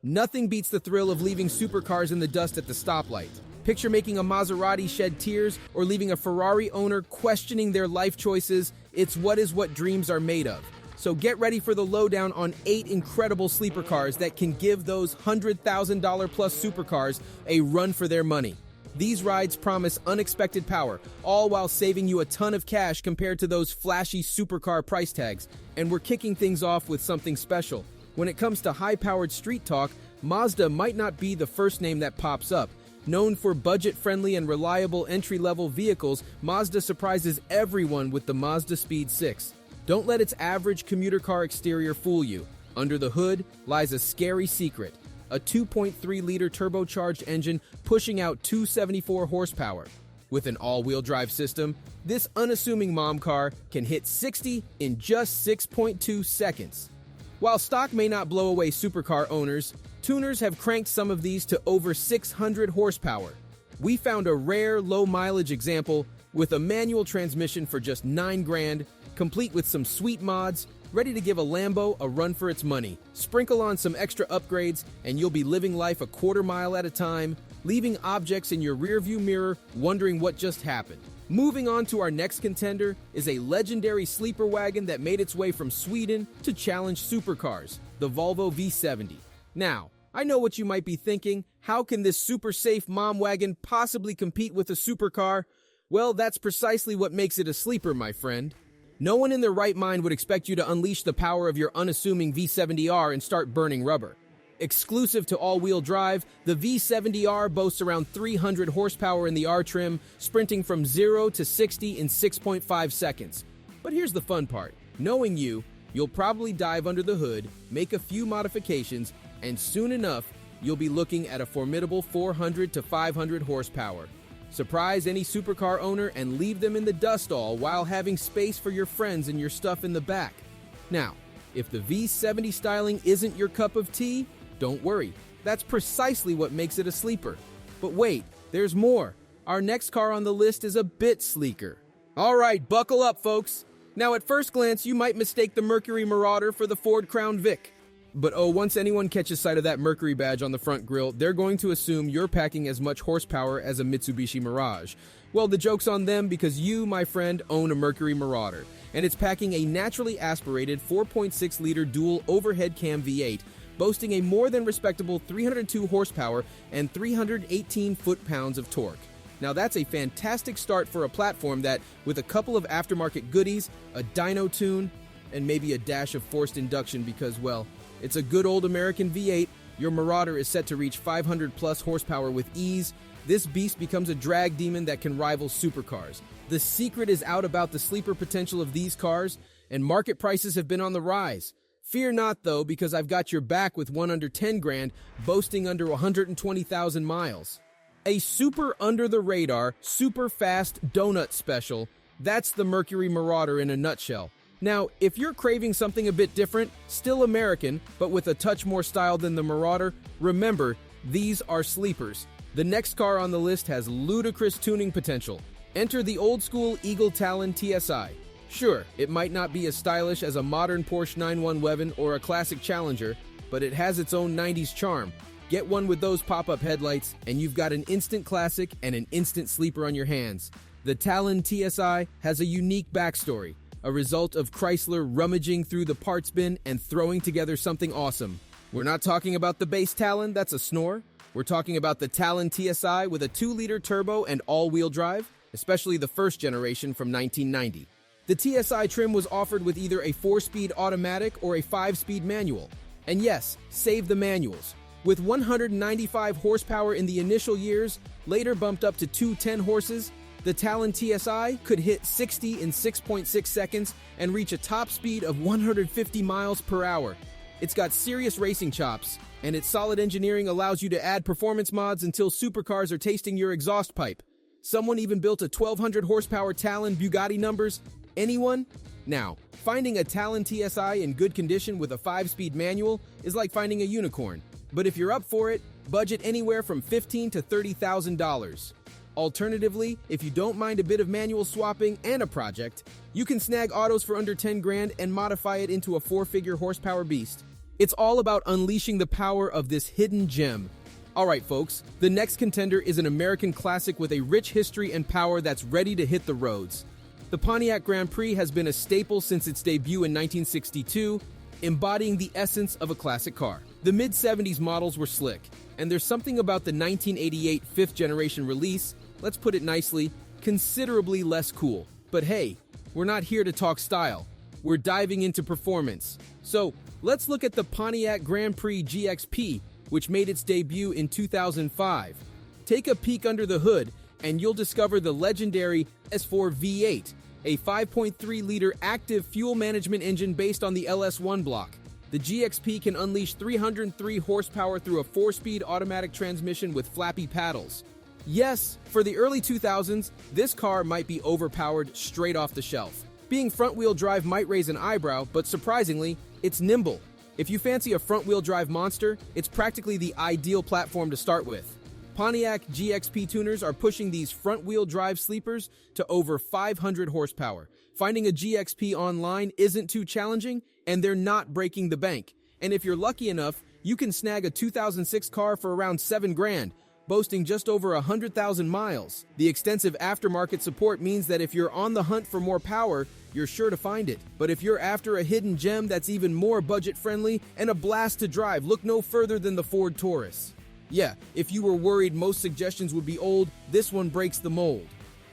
Nothing beats the thrill of leaving supercars in the dust at the stoplight. Picture making a Maserati shed tears or leaving a Ferrari owner questioning their life choices. It's what dreams are made of. So get ready for the lowdown on 8 incredible sleeper cars that can give those $100,000 plus supercars a run for their money. These rides promise unexpected power, all while saving you a ton of cash compared to those flashy supercar price tags. And we're kicking things off with something special. When it comes to high-powered street talk, Mazda might not be the first name that pops up. Known for budget-friendly and reliable entry-level vehicles, Mazda surprises everyone with the Mazda Speed 6. Don't let its average commuter car exterior fool you. Under the hood lies a scary secret. A 2.3-liter turbocharged engine pushing out 274 horsepower. With an all-wheel drive system, this unassuming mom car can hit 60 in just 6.2 seconds. While stock may not blow away supercar owners, tuners have cranked some of these to over 600 horsepower. We found a rare low-mileage example with a manual transmission for just $9,000, complete with some sweet mods, ready to give a Lambo a run for its money. Sprinkle on some extra upgrades and you'll be living life a quarter mile at a time, leaving objects in your rearview mirror wondering what just happened. Moving on to our next contender is a legendary sleeper wagon that made its way from Sweden to challenge supercars, the Volvo V70. Now, I know what you might be thinking. How can this super safe mom wagon possibly compete with a supercar? Well, that's precisely what makes it a sleeper, my friend. No one in their right mind would expect you to unleash the power of your unassuming V70R and start burning rubber. Exclusive to all-wheel drive, the V70R boasts around 300 horsepower in the R trim, sprinting from 0 to 60 in 6.5 seconds. But here's the fun part. Knowing you'll probably dive under the hood, make a few modifications, and soon enough, you'll be looking at a formidable 400 to 500 horsepower. Surprise any supercar owner and leave them in the dust all while having space for your friends and your stuff in the back. Now, if the V70 styling isn't your cup of tea, don't worry. That's precisely what makes it a sleeper. But wait, there's more. Our next car on the list is a bit sleeker. All right, buckle up, folks. Now, at first glance, you might mistake the Mercury Marauder for the Ford Crown Vic. But once anyone catches sight of that Mercury badge on the front grille, they're going to assume you're packing as much horsepower as a Mitsubishi Mirage. Well, the joke's on them because you, my friend, own a Mercury Marauder, and it's packing a naturally aspirated 4.6-liter dual overhead cam V8, boasting a more than respectable 302 horsepower and 318 foot-pounds of torque. Now that's a fantastic start for a platform that, with a couple of aftermarket goodies, a dyno tune, and maybe a dash of forced induction because, well, it's a good old American V8, your Marauder is set to reach 500 plus horsepower with ease. This beast becomes a drag demon that can rival supercars. The secret is out about the sleeper potential of these cars, and market prices have been on the rise. Fear not though, because I've got your back with one under 10 grand, boasting under 120,000 miles. A super under the radar, super fast donut special. That's the Mercury Marauder in a nutshell. Now, if you're craving something a bit different, still American, but with a touch more style than the Marauder, remember, these are sleepers. The next car on the list has ludicrous tuning potential. Enter the old-school Eagle Talon TSI. Sure, it might not be as stylish as a modern Porsche 911 or a classic Challenger, but it has its own 90s charm. Get one with those pop-up headlights, and you've got an instant classic and an instant sleeper on your hands. The Talon TSI has a unique backstory, a result of Chrysler rummaging through the parts bin and throwing together something awesome. We're not talking about the base Talon, that's a snore. We're talking about the Talon TSI with a 2-liter turbo and all-wheel drive, especially the first generation from 1990. The TSI trim was offered with either a 4-speed automatic or a 5-speed manual. And yes, save the manuals. With 195 horsepower in the initial years, later bumped up to 210 horses, the Talon TSI could hit 60 in 6.6 seconds and reach a top speed of 150 miles per hour. It's got serious racing chops, and its solid engineering allows you to add performance mods until supercars are tasting your exhaust pipe. Someone even built a 1200 horsepower Talon Bugatti numbers. Anyone? Now, finding a Talon TSI in good condition with a 5-speed manual is like finding a unicorn. But if you're up for it, budget anywhere from $15,000 to $30,000. Alternatively, if you don't mind a bit of manual swapping and a project, you can snag autos for under 10 grand and modify it into a 4-figure horsepower beast. It's all about unleashing the power of this hidden gem. Alright folks, the next contender is an American classic with a rich history and power that's ready to hit the roads. The Pontiac Grand Prix has been a staple since its debut in 1962, embodying the essence of a classic car. The mid-70s models were slick, and there's something about the 1988 fifth-generation release, let's put it nicely, considerably less cool. But hey, we're not here to talk style. We're diving into performance. So, let's look at the Pontiac Grand Prix GXP, which made its debut in 2005. Take a peek under the hood, and you'll discover the legendary S4 V8, a 5.3-liter active fuel management engine based on the LS1 block. The GXP can unleash 303 horsepower through a 4-speed automatic transmission with flappy paddles. Yes, for the early 2000s, this car might be overpowered straight off the shelf. Being front-wheel drive might raise an eyebrow, but surprisingly, it's nimble. If you fancy a front-wheel drive monster, it's practically the ideal platform to start with. Pontiac GXP tuners are pushing these front-wheel drive sleepers to over 500 horsepower. Finding a GXP online isn't too challenging, and they're not breaking the bank. And if you're lucky enough, you can snag a 2006 car for around $7,000, boasting just over 100,000 miles. The extensive aftermarket support means that if you're on the hunt for more power, you're sure to find it. But if you're after a hidden gem that's even more budget-friendly and a blast to drive, look no further than the Ford Taurus. Yeah, if you were worried most suggestions would be old, this one breaks the mold.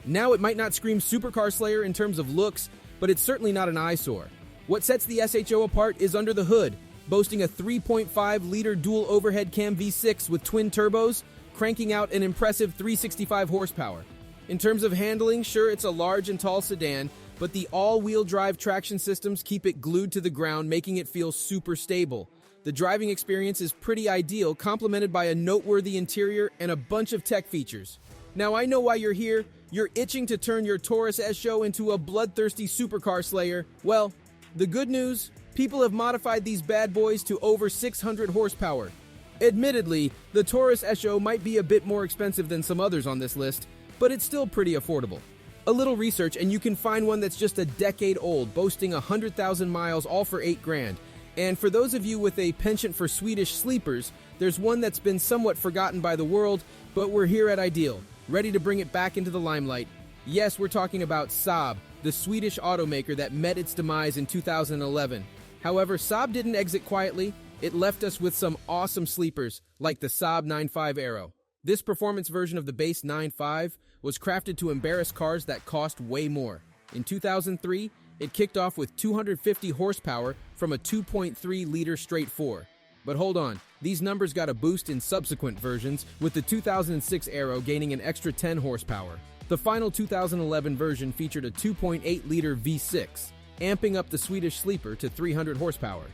Now it might not scream supercar slayer in terms of looks, but it's certainly not an eyesore. What sets the SHO apart is under the hood, boasting a 3.5-liter dual overhead cam V6 with twin turbos, cranking out an impressive 365 horsepower. In terms of handling, sure, it's a large and tall sedan, but the all-wheel drive traction systems keep it glued to the ground, making it feel super stable. The driving experience is pretty ideal, complemented by a noteworthy interior and a bunch of tech features. Now I know why you're here. You're itching to turn your Taurus SHO into a bloodthirsty supercar slayer. Well, the good news, people have modified these bad boys to over 600 horsepower. Admittedly, the Taurus SHO might be a bit more expensive than some others on this list, but it's still pretty affordable. A little research and you can find one that's just a decade old, boasting 100,000 miles, all for $8,000. And for those of you with a penchant for Swedish sleepers, there's one that's been somewhat forgotten by the world, but we're here at Ideal, ready to bring it back into the limelight. Yes, we're talking about Saab, the Swedish automaker that met its demise in 2011. However, Saab didn't exit quietly. It left us with some awesome sleepers, like the Saab 9.5 Aero. This performance version of the base 9.5 was crafted to embarrass cars that cost way more. In 2003, it kicked off with 250 horsepower from a 2.3-liter straight 4. But hold on, these numbers got a boost in subsequent versions, with the 2006 Aero gaining an extra 10 horsepower. The final 2011 version featured a 2.8-liter V6, amping up the Swedish sleeper to 300 horsepower.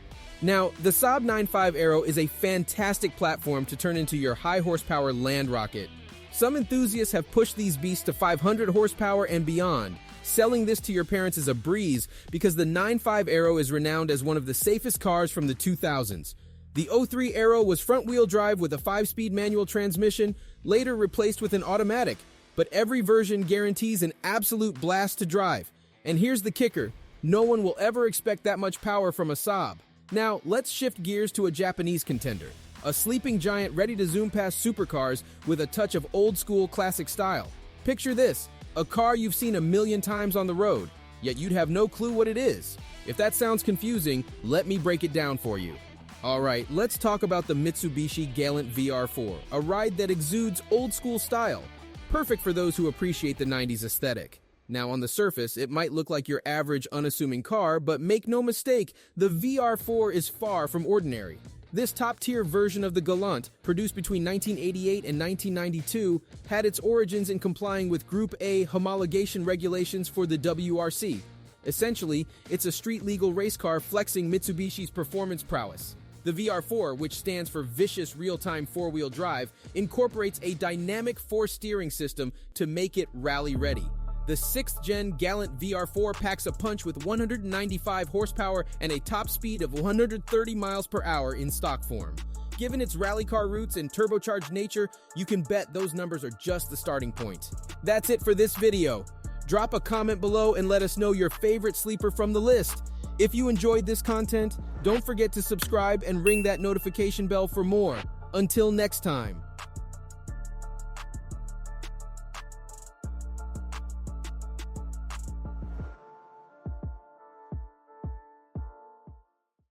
Now, the Saab 9.5 Aero is a fantastic platform to turn into your high-horsepower land rocket. Some enthusiasts have pushed these beasts to 500 horsepower and beyond. Selling this to your parents is a breeze because the 9.5 Aero is renowned as one of the safest cars from the 2000s. The 03 Aero was front-wheel drive with a 5-speed manual transmission, later replaced with an automatic, but every version guarantees an absolute blast to drive. And here's the kicker, no one will ever expect that much power from a Saab. Now, let's shift gears to a Japanese contender, a sleeping giant ready to zoom past supercars with a touch of old-school classic style. Picture this. A car you've seen a million times on the road, yet you'd have no clue what it is. If that sounds confusing, let me break it down for you. Alright, let's talk about the Mitsubishi Galant VR4, a ride that exudes old-school style, perfect for those who appreciate the 90s aesthetic. Now on the surface, it might look like your average unassuming car, but make no mistake, the VR4 is far from ordinary. This top-tier version of the Galant, produced between 1988 and 1992, had its origins in complying with Group A homologation regulations for the WRC. Essentially, it's a street-legal race car flexing Mitsubishi's performance prowess. The VR4, which stands for Vicious Real-Time Four-Wheel Drive, incorporates a dynamic force steering system to make it rally-ready. The 6th-gen Galant VR4 packs a punch with 195 horsepower and a top speed of 130 miles per hour in stock form. Given its rally car roots and turbocharged nature, you can bet those numbers are just the starting point. That's it for this video. Drop a comment below and let us know your favorite sleeper from the list. If you enjoyed this content, Don't forget to subscribe and ring that notification bell for more. Until next time.